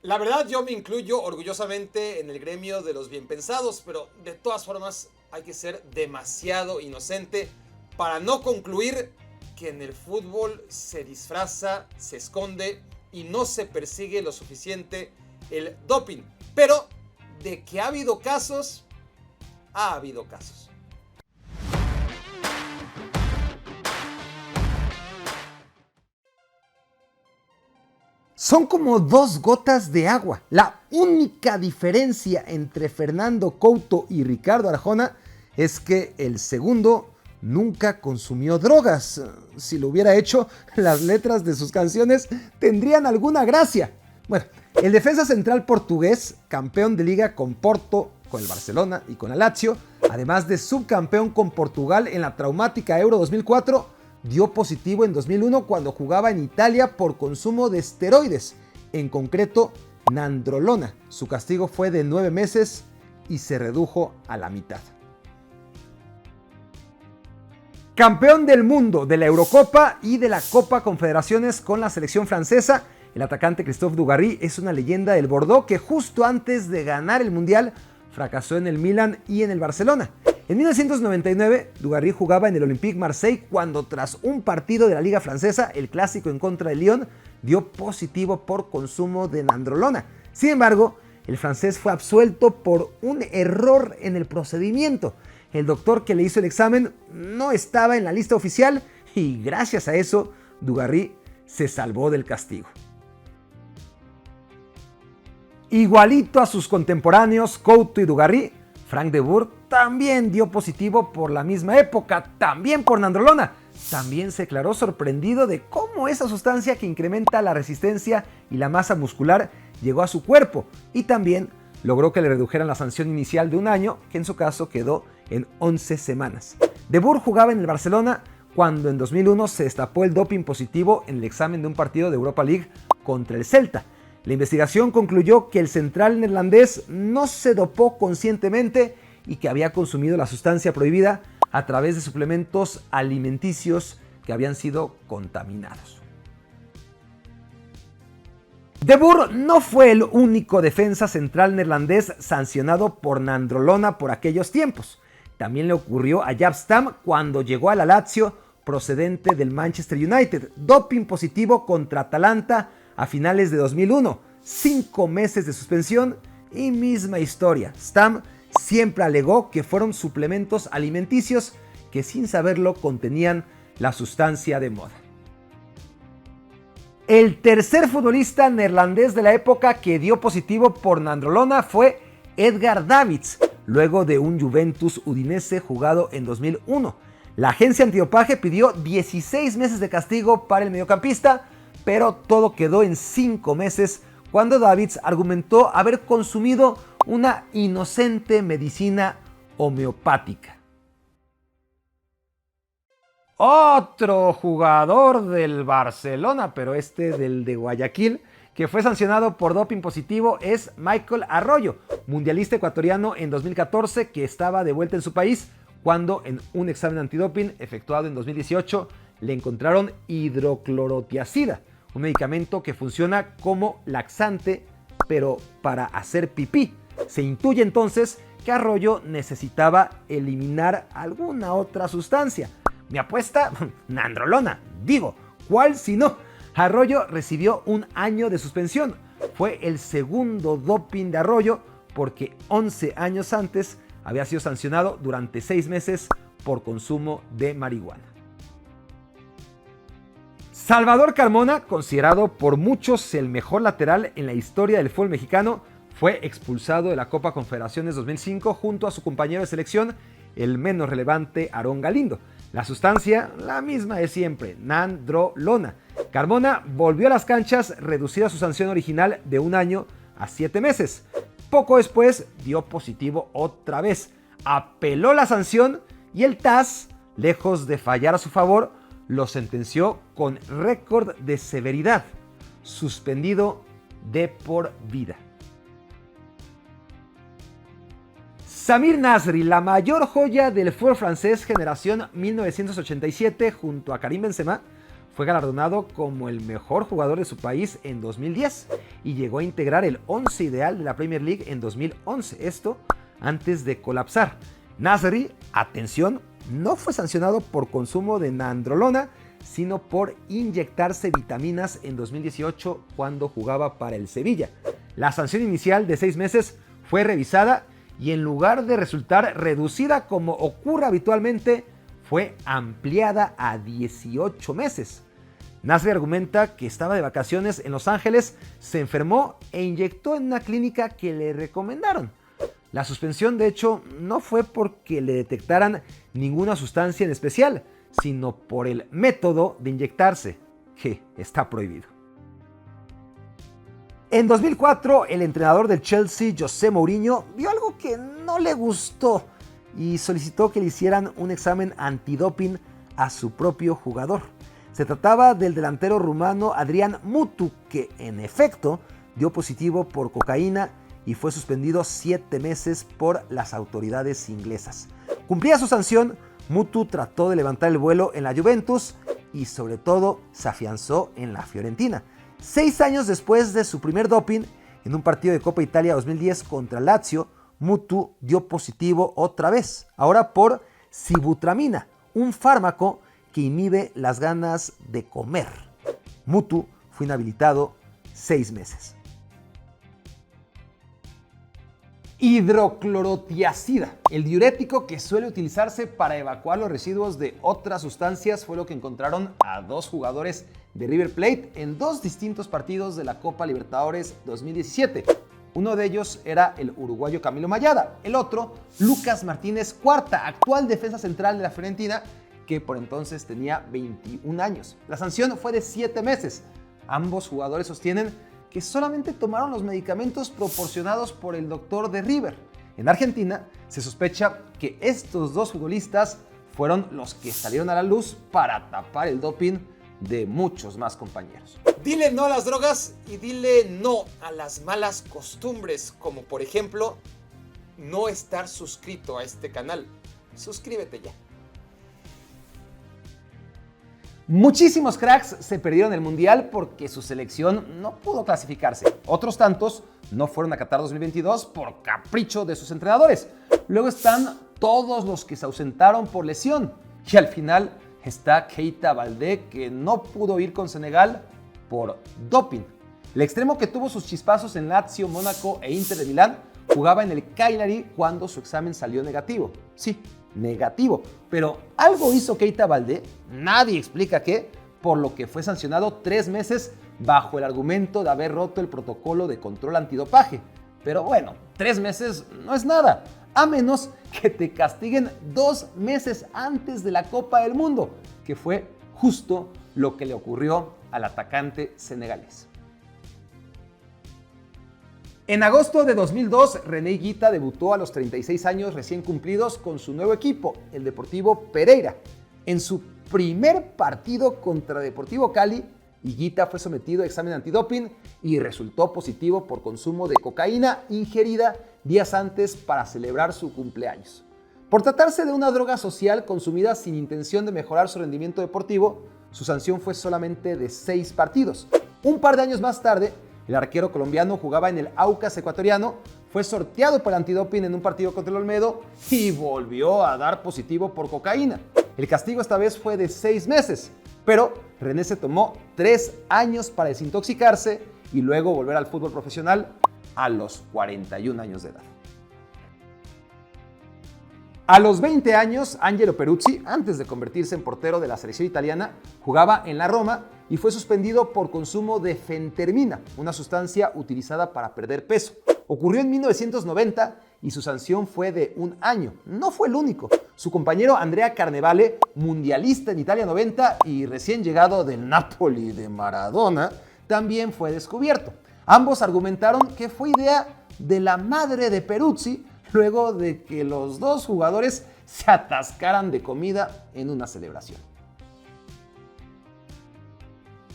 La verdad, yo me incluyo orgullosamente en el gremio de los bien pensados, pero de todas formas hay que ser demasiado inocente para no concluir que en el fútbol se disfraza, se esconde y no se persigue lo suficiente el doping. Pero de que ha habido casos, ha habido casos. Son como dos gotas de agua. La única diferencia entre Fernando Couto y Ricardo Arjona es que el segundo nunca consumió drogas. Si lo hubiera hecho, las letras de sus canciones tendrían alguna gracia. Bueno, el defensa central portugués, campeón de liga con Porto, con el Barcelona y con la Lazio, además de subcampeón con Portugal en la traumática Euro 2004, dio positivo en 2001 cuando jugaba en Italia por consumo de esteroides, en concreto nandrolona. Su castigo fue de 9 meses y se redujo a la mitad. Campeón del mundo de la Eurocopa y de la Copa Confederaciones con la selección francesa, el atacante Christophe Dugarry es una leyenda del Bordeaux que justo antes de ganar el Mundial fracasó en el Milan y en el Barcelona. En 1999, Dugarry jugaba en el Olympique Marseille cuando tras un partido de la Liga Francesa, el clásico en contra de Lyon, dio positivo por consumo de nandrolona. Sin embargo, el francés fue absuelto por un error en el procedimiento. El doctor que le hizo el examen no estaba en la lista oficial y gracias a eso, Dugarry se salvó del castigo. Igualito a sus contemporáneos Couto y Dugarry, Frank de Boer también dio positivo por la misma época, también por nandrolona. También se declaró sorprendido de cómo esa sustancia que incrementa la resistencia y la masa muscular llegó a su cuerpo y también logró que le redujeran la sanción inicial de 1 año, que en su caso quedó en 11 semanas. De Boer jugaba en el Barcelona cuando en 2001 se destapó el doping positivo en el examen de un partido de Europa League contra el Celta. La investigación concluyó que el central neerlandés no se dopó conscientemente y que había consumido la sustancia prohibida a través de suplementos alimenticios que habían sido contaminados. De Boer no fue el único defensa central neerlandés sancionado por nandrolona por aquellos tiempos. También le ocurrió a Jaap Stam cuando llegó a la Lazio procedente del Manchester United. Doping positivo contra Atalanta a finales de 2001, 5 meses de suspensión y misma historia. Stam siempre alegó que fueron suplementos alimenticios que sin saberlo contenían la sustancia de moda. El tercer futbolista neerlandés de la época que dio positivo por nandrolona fue Edgar Davids, luego de un Juventus Udinese jugado en 2001. La agencia antidopaje pidió 16 meses de castigo para el mediocampista, pero todo quedó en 5 meses cuando Davids argumentó haber consumido una inocente medicina homeopática. Otro jugador del Barcelona, pero del de Guayaquil, que fue sancionado por doping positivo es Michael Arroyo, mundialista ecuatoriano en 2014 que estaba de vuelta en su país cuando en un examen antidoping efectuado en 2018 le encontraron hidroclorotiazida, un medicamento que funciona como laxante, pero para hacer pipí. Se intuye entonces que Arroyo necesitaba eliminar alguna otra sustancia. Mi apuesta, nandrolona. Digo, ¿cuál si no? Arroyo recibió 1 año de suspensión. Fue el segundo doping de Arroyo porque 11 años antes había sido sancionado durante 6 meses por consumo de marihuana. Salvador Carmona, considerado por muchos el mejor lateral en la historia del fútbol mexicano, fue expulsado de la Copa Confederaciones 2005 junto a su compañero de selección, el menos relevante Aarón Galindo. La sustancia, la misma de siempre, nandrolona. Carmona volvió a las canchas reducida su sanción original de 1 año a 7 meses. Poco después dio positivo otra vez. Apeló la sanción y el TAS, lejos de fallar a su favor, lo sentenció con récord de severidad, suspendido de por vida. Samir Nasri, la mayor joya del fútbol francés generación 1987 junto a Karim Benzema, Fue galardonado como el mejor jugador de su país en 2010 y llegó a integrar el 11 ideal de la Premier League en 2011, esto antes de colapsar. Nasri, atención, no fue sancionado por consumo de nandrolona, sino por inyectarse vitaminas en 2018 cuando jugaba para el Sevilla. La sanción inicial de 6 meses fue revisada y en lugar de resultar reducida como ocurre habitualmente, fue ampliada a 18 meses. Nasri argumenta que estaba de vacaciones en Los Ángeles, se enfermó e inyectó en una clínica que le recomendaron. La suspensión, de hecho, no fue porque le detectaran ninguna sustancia en especial, sino por el método de inyectarse, que está prohibido. En 2004, el entrenador del Chelsea, José Mourinho, vio algo que no le gustó y solicitó que le hicieran un examen antidoping a su propio jugador. Se trataba del delantero rumano Adrian Mutu, que en efecto dio positivo por cocaína y fue suspendido 7 meses por las autoridades inglesas. Cumplida su sanción, Mutu trató de levantar el vuelo en la Juventus y sobre todo se afianzó en la Fiorentina. 6 años después de su primer doping, en un partido de Copa Italia 2010 contra Lazio, Mutu dio positivo otra vez, ahora por sibutramina, un fármaco que inhibe las ganas de comer. Mutu fue inhabilitado 6 meses. Hidroclorotiazida, el diurético que suele utilizarse para evacuar los residuos de otras sustancias, fue lo que encontraron a 2 jugadores de River Plate en 2 distintos partidos de la Copa Libertadores 2017. Uno de ellos era el uruguayo Camilo Mayada, el otro Lucas Martínez Cuarta, actual defensa central de la Fiorentina, que por entonces tenía 21 años. La sanción fue de 7 meses. Ambos jugadores sostienen que solamente tomaron los medicamentos proporcionados por el doctor de River. En Argentina se sospecha que estos 2 futbolistas fueron los que salieron a la luz para tapar el doping de muchos más compañeros. Dile no a las drogas y dile no a las malas costumbres, como por ejemplo no estar suscrito a este canal. Suscríbete ya. Muchísimos cracks se perdieron el Mundial porque su selección no pudo clasificarse. Otros tantos no fueron a Qatar 2022 por capricho de sus entrenadores. Luego están todos los que se ausentaron por lesión. Y al final está Keita Baldé, que no pudo ir con Senegal por doping. El extremo que tuvo sus chispazos en Lazio, Mónaco e Inter de Milán jugaba en el Cagliari cuando su examen salió negativo. Sí, negativo. Pero algo hizo Keita Baldé, nadie explica qué, por lo que fue sancionado 3 meses bajo el argumento de haber roto el protocolo de control antidopaje. Pero bueno, 3 meses no es nada, a menos que te castiguen 2 meses antes de la Copa del Mundo, que fue justo lo que le ocurrió al atacante senegalés. En agosto de 2002, René Higuita debutó a los 36 años recién cumplidos con su nuevo equipo, el Deportivo Pereira. En su primer partido contra Deportivo Cali, Higuita fue sometido a examen antidoping y resultó positivo por consumo de cocaína ingerida días antes para celebrar su cumpleaños. Por tratarse de una droga social consumida sin intención de mejorar su rendimiento deportivo, su sanción fue solamente de 6 partidos. Un par de años más tarde, el arquero colombiano jugaba en el Aucas ecuatoriano, fue sorteado por antidoping en un partido contra el Olmedo y volvió a dar positivo por cocaína. El castigo esta vez fue de 6 meses, pero René se tomó 3 años para desintoxicarse y luego volver al fútbol profesional a los 41 años de edad. A los 20 años, Angelo Peruzzi, antes de convertirse en portero de la selección italiana, jugaba en la Roma y fue suspendido por consumo de fentermina, una sustancia utilizada para perder peso. Ocurrió en 1990 y su sanción fue de 1 año. No fue el único. Su compañero Andrea Carnevale, mundialista en Italia 90 y recién llegado del Napoli de Maradona, también fue descubierto. Ambos argumentaron que fue idea de la madre de Peruzzi luego de que los 2 jugadores se atascaran de comida en una celebración.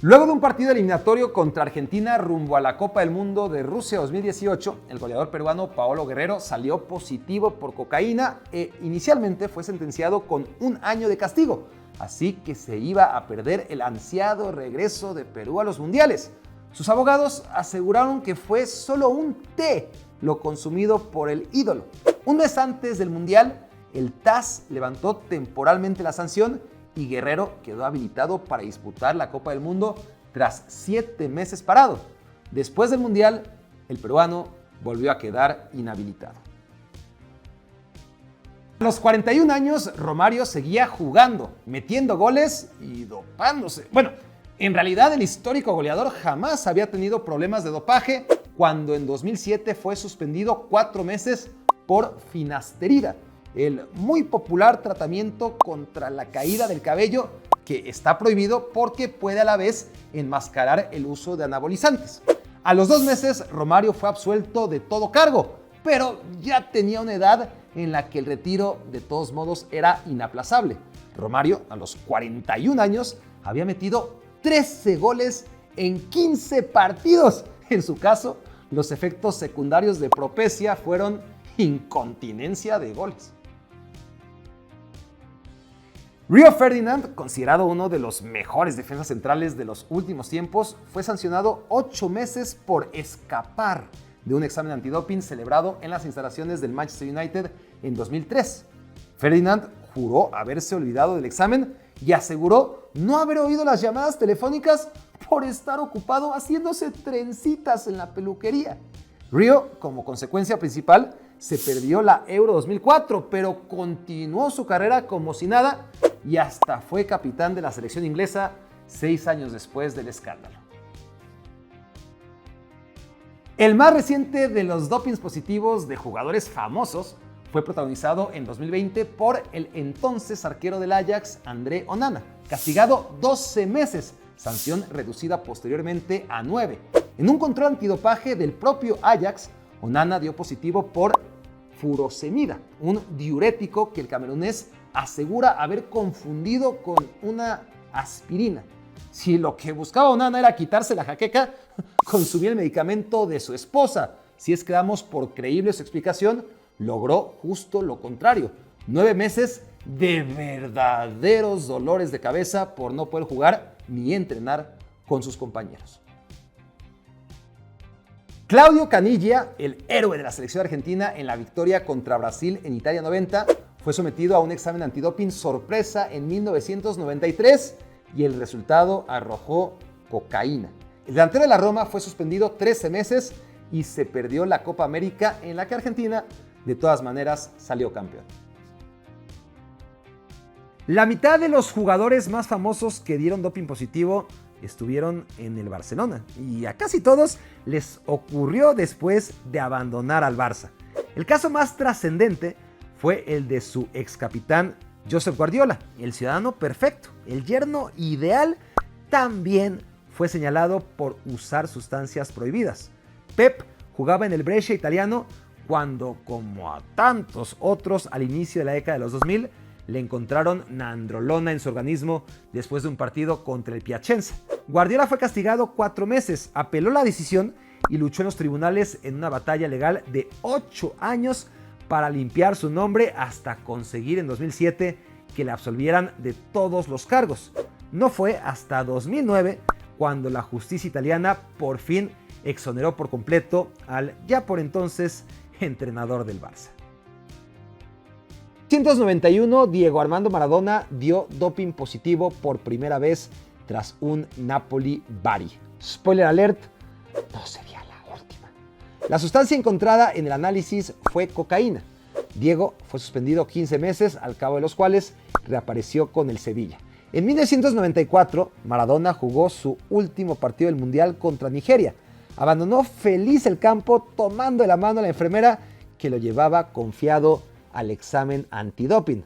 Luego de un partido eliminatorio contra Argentina rumbo a la Copa del Mundo de Rusia 2018, el goleador peruano Paolo Guerrero salió positivo por cocaína e inicialmente fue sentenciado con 1 año de castigo, así que se iba a perder el ansiado regreso de Perú a los mundiales. Sus abogados aseguraron que fue solo un té lo consumido por el ídolo. Un mes antes del mundial, el TAS levantó temporalmente la sanción y Guerrero quedó habilitado para disputar la Copa del Mundo tras 7 meses parado. Después del mundial, el peruano volvió a quedar inhabilitado. A los 41 años, Romario seguía jugando, metiendo goles y dopándose. Bueno, en realidad el histórico goleador jamás había tenido problemas de dopaje cuando en 2007 fue suspendido 4 meses por finasterida, el muy popular tratamiento contra la caída del cabello que está prohibido porque puede a la vez enmascarar el uso de anabolizantes. A los 2 meses, Romario fue absuelto de todo cargo, pero ya tenía una edad en la que el retiro de todos modos era inaplazable. Romario, a los 41 años, había metido 13 goles en 15 partidos. En su caso, los efectos secundarios de Propecia fueron incontinencia de goles. Río Ferdinand, considerado uno de los mejores defensas centrales de los últimos tiempos, fue sancionado 8 meses por escapar de un examen antidoping celebrado en las instalaciones del Manchester United en 2003. Ferdinand juró haberse olvidado del examen y aseguró no haber oído las llamadas telefónicas por estar ocupado haciéndose trencitas en la peluquería. Río, como consecuencia principal, se perdió la Euro 2004, pero continuó su carrera como si nada y hasta fue capitán de la selección inglesa 6 años después del escándalo. El más reciente de los dopings positivos de jugadores famosos fue protagonizado en 2020 por el entonces arquero del Ajax, André Onana, castigado 12 meses, sanción reducida posteriormente a 9. En un control antidopaje del propio Ajax, Onana dio positivo por furosemida, un diurético que el camerunés asegura haber confundido con una aspirina. Si lo que buscaba Onana era quitarse la jaqueca, consumía el medicamento de su esposa. Si es que damos por creíble su explicación, logró justo lo contrario. 9 meses de verdaderos dolores de cabeza por no poder jugar ni entrenar con sus compañeros. Claudio Caniggia, el héroe de la selección argentina en la victoria contra Brasil en Italia 90, fue sometido a un examen antidoping sorpresa en 1993 y el resultado arrojó cocaína. El delantero de la Roma fue suspendido 13 meses y se perdió la Copa América, en la que Argentina de todas maneras salió campeón. La mitad de los jugadores más famosos que dieron doping positivo estuvieron en el Barcelona y a casi todos les ocurrió después de abandonar al Barça. El caso más trascendente fue el de su ex capitán Josep Guardiola, el ciudadano perfecto, el yerno ideal. También fue señalado por usar sustancias prohibidas. Pep jugaba en el Brescia italiano cuando, como a tantos otros al inicio de la década de los 2000, le encontraron nandrolona en su organismo después de un partido contra el Piacenza. Guardiola fue castigado 4 meses, apeló la decisión y luchó en los tribunales en una batalla legal de 8 años para limpiar su nombre hasta conseguir en 2007 que le absolvieran de todos los cargos. No fue hasta 2009 cuando la justicia italiana por fin exoneró por completo al ya por entonces entrenador del Barça. En 1991, Diego Armando Maradona dio doping positivo por primera vez tras un Napoli-Bari. Spoiler alert, no sería la última. La sustancia encontrada en el análisis fue cocaína. Diego fue suspendido 15 meses, al cabo de los cuales reapareció con el Sevilla. En 1994, Maradona jugó su último partido del Mundial contra Nigeria. Abandonó feliz el campo tomando de la mano a la enfermera que lo llevaba confiado al examen antidoping.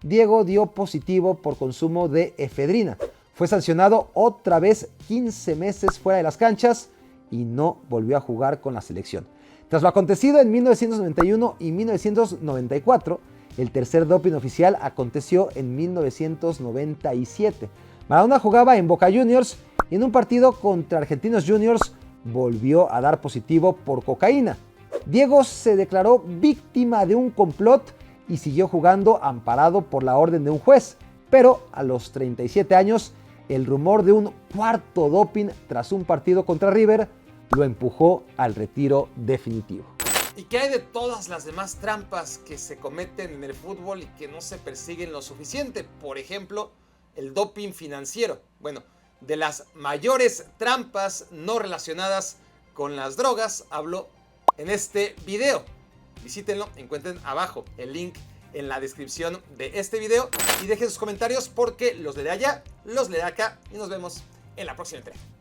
Diego dio positivo por consumo de efedrina. Fue sancionado otra vez 15 meses fuera de las canchas y no volvió a jugar con la selección. Tras lo acontecido en 1991 y 1994, el tercer doping oficial aconteció en 1997. Maradona jugaba en Boca Juniors y en un partido contra Argentinos Juniors volvió a dar positivo por cocaína. Diego se declaró víctima de un complot y siguió jugando amparado por la orden de un juez. pero a los 37 años, el rumor de un cuarto doping tras un partido contra River lo empujó al retiro definitivo. ¿Y qué hay de todas las demás trampas que se cometen en el fútbol y que no se persiguen lo suficiente? Por ejemplo, el doping financiero. Bueno, de las mayores trampas no relacionadas con las drogas hablo en este video. Visítenlo, encuentren abajo el link en la descripción de este video y dejen sus comentarios porque los leeré allá, los leeré acá y nos vemos en la próxima entrega.